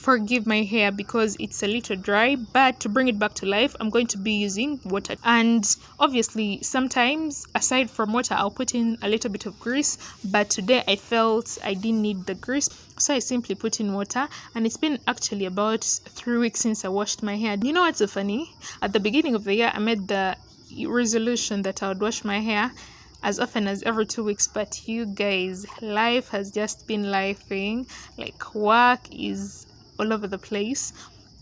forgive my hair because it's a little dry, but to bring it back to life, I'm going to be using water. And obviously sometimes aside from water, I'll put in a little bit of grease, but today I felt I didn't need the grease, so I simply put in water. And it's been actually about 3 weeks since I washed my hair. You know what's so funny? At the beginning of the year, I made the resolution that I would wash my hair as often as every 2 weeks, but you guys, life has just been lifing. Like, work is all over the place,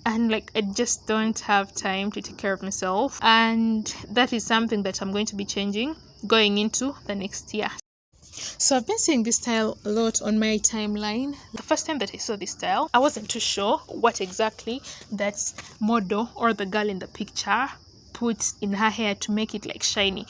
and like I just don't have time to take care of myself, and that is something that I'm going to be changing going into the next year. So I've been seeing this style a lot on my timeline. The first time that I saw this style, I wasn't too sure what exactly that model or the girl in the picture put in her hair to make it like shiny.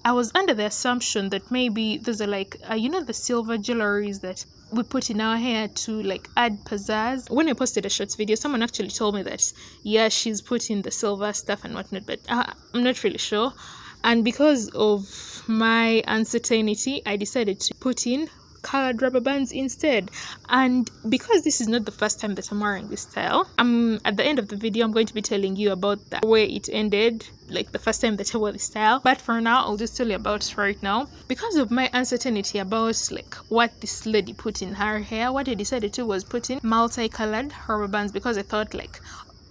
I was under the assumption that maybe those are like you know, the silver jewelries that we put in our hair to like add pizzazz. When I posted a shorts video, someone actually told me that yeah, she's put in the silver stuff and whatnot, but I'm not really sure. And because of my uncertainty, I decided to put in colored rubber bands instead. And because this is not the first time that I'm wearing this style, at the end of the video I'm going to be telling you about the way it ended, like the first time that I wore this style. But for now, I'll just tell you about it right now. Because of my uncertainty about like what this lady put in her hair, what I decided to was put in multicolored rubber bands, because I thought, like,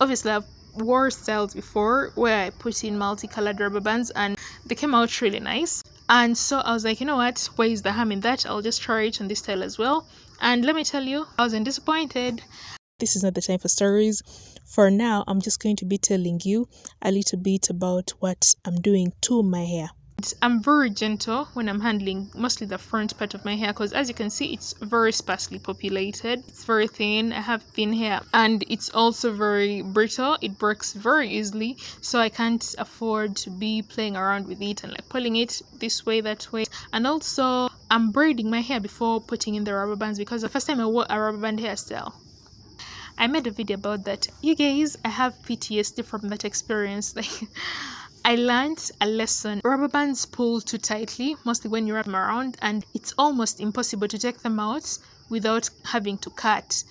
obviously I've wore styles before where I put in multicolored rubber bands and they came out really nice. And so I was like, you know what, where is the harm in that? I'll just try it on this style as well. And let me tell you, I wasn't disappointed. This is not the time for stories. For now, I'm just going to be telling you a little bit about what I'm doing to my hair. I'm very gentle when I'm handling mostly the front part of my hair, because as you can see, it's very sparsely populated. It's very thin. I have thin hair, and it's also very brittle. It breaks very easily, so I can't afford to be playing around with it and like pulling it this way, that way. And also, I'm braiding my hair before putting in the rubber bands, because the first time I wore a rubber band hairstyle, I made a video about that. You guys, I have PTSD from that experience. Like, I learned a lesson. Rubber bands pull too tightly, mostly when you wrap them around, and it's almost impossible to take them out without having to cut.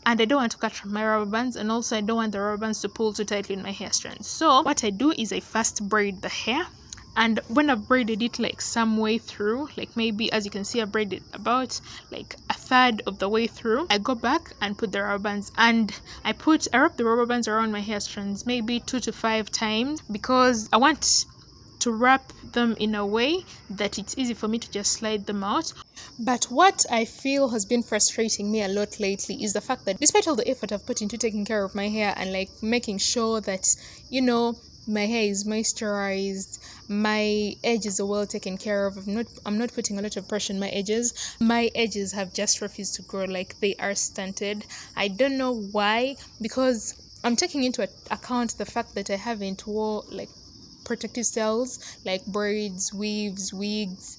And I don't want to cut my rubber bands, and also I don't want the rubber bands to pull too tightly in my hair strands. So what I do is I first braid the hair, and when I've braided it like some way through, like maybe as you can see I braided about like a third of the way through, I go back and put the rubber bands, and I wrap the rubber bands around my hair strands maybe 2 to 5 times, because I want to wrap them in a way that it's easy for me to just slide them out. But what I feel has been frustrating me a lot lately is the fact that despite all the effort I've put into taking care of my hair and like making sure that, you know, my hair is moisturized, my edges are well taken care of, I'm not putting a lot of pressure on my edges. My edges have just refused to grow, like they are stunted. I don't know why, because I'm taking into account the fact that I haven't wore like protective styles like braids, weaves, wigs,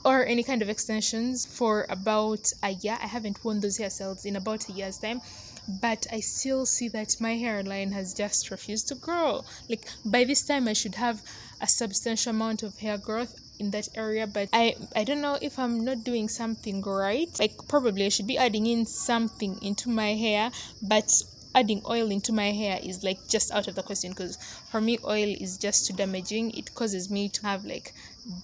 or any kind of extensions for about a year. I haven't worn those hairstyles in about a year's time, but I still see that my hairline has just refused to grow. Like, by this time I should have a substantial amount of hair growth in that area, but I don't know if I'm not doing something right. Like, probably I should be adding in something into my hair, but adding oil into my hair is like just out of the question, because for me oil is just too damaging. It causes me to have like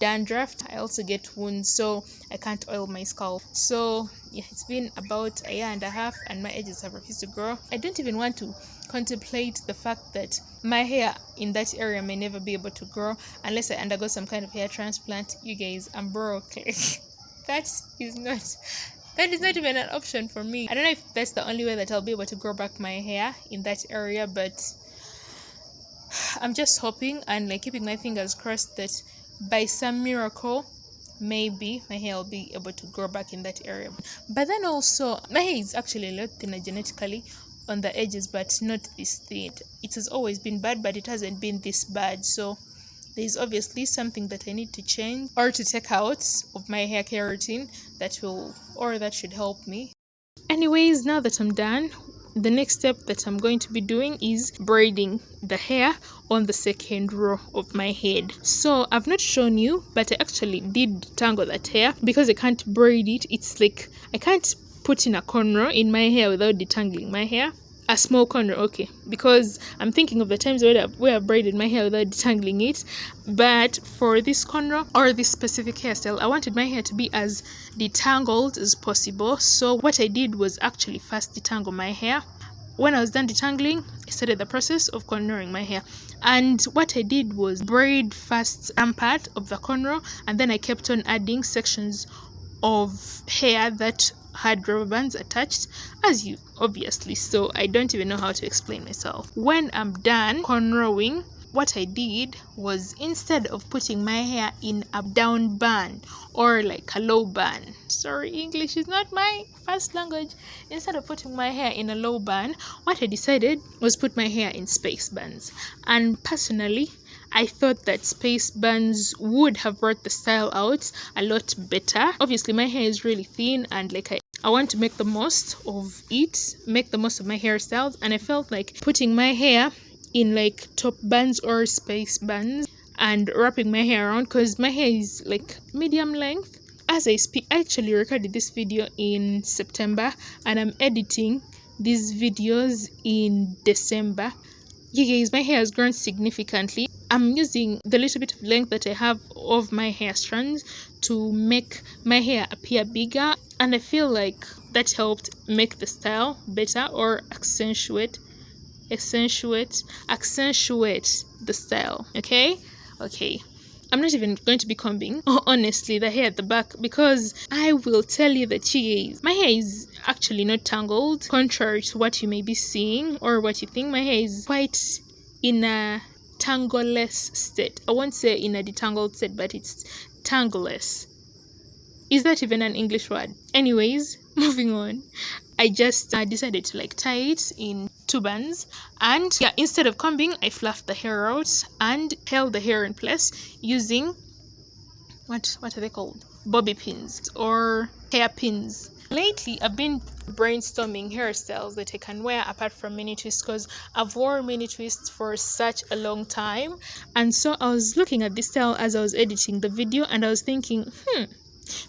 dandruff. I also get wounds, so I can't oil my scalp. So yeah, it's been about a year and a half and my edges have refused to grow. I don't even want to contemplate the fact that my hair in that area may never be able to grow unless I undergo some kind of hair transplant. You guys, I'm broke. that is not even an option for me. I don't know if that's the only way that I'll be able to grow back my hair in that area, but I'm just hoping and like keeping my fingers crossed that by some miracle maybe my hair will be able to grow back in that area. But then also, my hair is actually a lot thinner genetically on the edges, but not this thin. It has always been bad, but it hasn't been this bad. So there's obviously something that I need to change or to take out of my hair care routine that should help me. Anyways, now that I'm done, the next step that I'm going to be doing is braiding the hair on the second row of my head. So I've not shown you, but I actually did tangle that hair because I can't braid it. It's like I can't putting a cornrow in my hair without detangling my hair. A small cornrow, okay, because I'm thinking of the times where I've braided my hair without detangling it. But for this cornrow or this specific hairstyle, I wanted my hair to be as detangled as possible. So what I did was actually first detangle my hair. When I was done detangling, I started the process of cornrowing my hair. And what I did was braid first some part of the cornrow, and then I kept on adding sections of hair that had rubber bands attached, as you obviously saw. I don't even know how to explain myself. When I'm done cornrowing, what I did was, instead of putting my hair in a down bun or like a low bun, sorry, English is not my first language, instead of putting my hair in a low bun, what I decided was put my hair in space buns. And personally, I thought that space buns would have brought the style out a lot better. Obviously, my hair is really thin, and like I want to make the most of it, make the most of my hairstyles, and I felt like putting my hair in like top buns or space buns and wrapping my hair around, because my hair is like medium length. As I speak, I actually recorded this video in September and I'm editing these videos in December. Yeah guys, my hair has grown significantly. I'm using the little bit of length that I have of my hair strands to make my hair appear bigger, and I feel like that helped make the style better, or accentuate the style. Okay, I'm not even going to be combing, honestly, the hair at the back, because I will tell you that my hair is actually not tangled, contrary to what you may be seeing or what you think. My hair is quite in a tangleless state. I won't say in a detangled state, but it's tangleless. Is that even an English word? Anyways, moving on. I just decided to like tie it in two buns, and yeah, instead of combing, I fluffed the hair out and held the hair in place using what are they called? Bobby pins or hair pins. Lately, I've been brainstorming hairstyles that I can wear apart from mini twists, because I've worn mini twists for such a long time. And so I was looking at this style as I was editing the video, and I was thinking,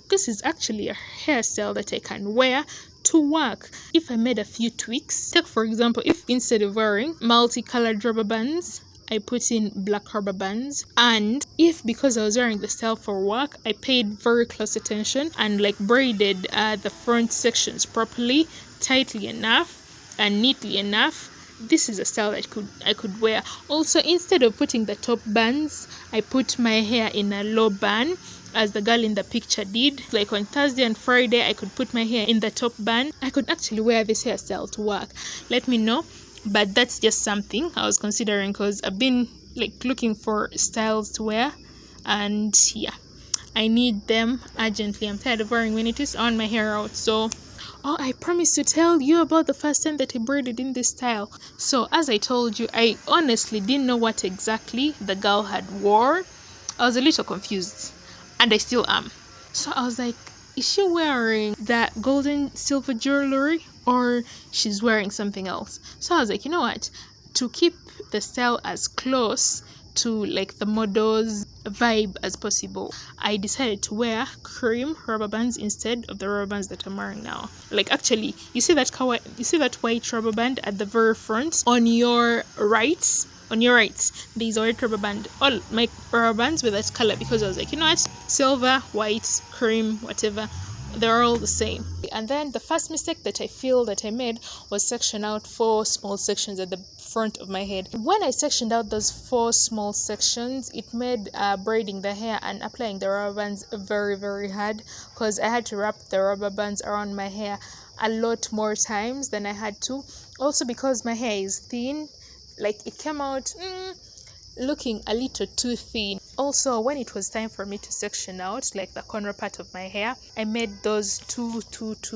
this is actually a hairstyle that I can wear to work if I made a few tweaks. Take for example, if instead of wearing multicolored rubber bands, I put in black rubber bands, and if because I was wearing the style for work, I paid very close attention and like braided the front sections properly, tightly enough and neatly enough, this is a style that I could wear. Also, instead of putting the top bands, I put my hair in a low bun, as the girl in the picture did. Like on Thursday and Friday, I could put my hair in the top bun. I could actually wear this hairstyle to work. Let me know. But that's just something I was considering, because I've been like looking for styles to wear, and yeah, I need them urgently. I'm tired of wearing mini twists on my hair out. So I promised to tell you about the first time that I braided in this style. So as I told you, I honestly didn't know what exactly the girl had wore. I was a little confused, and I still am. So I was like, is she wearing that golden silver jewelry, or she's wearing something else? So I was like, you know what, to keep the style as close to like the model's vibe as possible, I decided to wear cream rubber bands instead of the rubber bands that I'm wearing now. Like, actually, you see that white rubber band at the very front on your right? On your right, there's a white rubber band. All my rubber bands were that color, because I was like, you know what, silver, white, cream, whatever, they're all the same. And then the first mistake that I feel that I made was section out 4 small sections at the front of my head. When I sectioned out those 4 small sections, it made braiding the hair and applying the rubber bands very, very hard, because I had to wrap the rubber bands around my hair a lot more times than I had to. Also, because my hair is thin, like it came out looking a little too thin. Also, when it was time for me to section out like the corner part of my hair, I made those too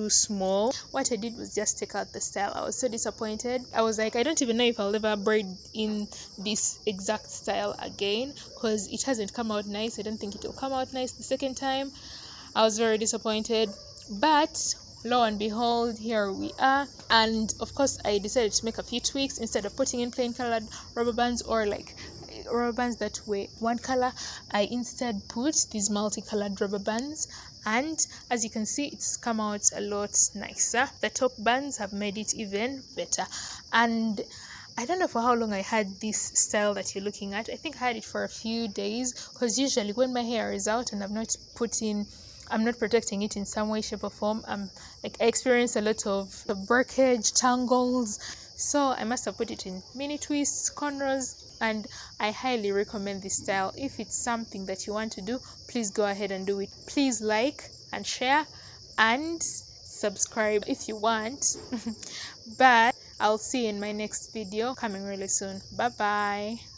small. What I did was just take out the style. I was so disappointed. I was like, I don't even know if I'll ever braid in this exact style again, because it hasn't come out nice. I don't think it will come out nice the second time. I was very disappointed, but lo and behold, here we are. And of course, I decided to make a few tweaks. Instead of putting in plain colored rubber bands or like rubber bands that were one color, I instead put these multicolored rubber bands, and as you can see, it's come out a lot nicer. The top bands have made it even better. And I don't know for how long I had this style that you're looking at. I think I had it for a few days, because usually when my hair is out and I'm not protecting it in some way, shape or form, like I experience a lot of breakage, tangles. So I must have put it in mini twists, cornrows, and I highly recommend this style. If it's something that you want to do, please go ahead and do it. Please like and share and subscribe if you want. But I'll see you in my next video coming really soon. Bye bye.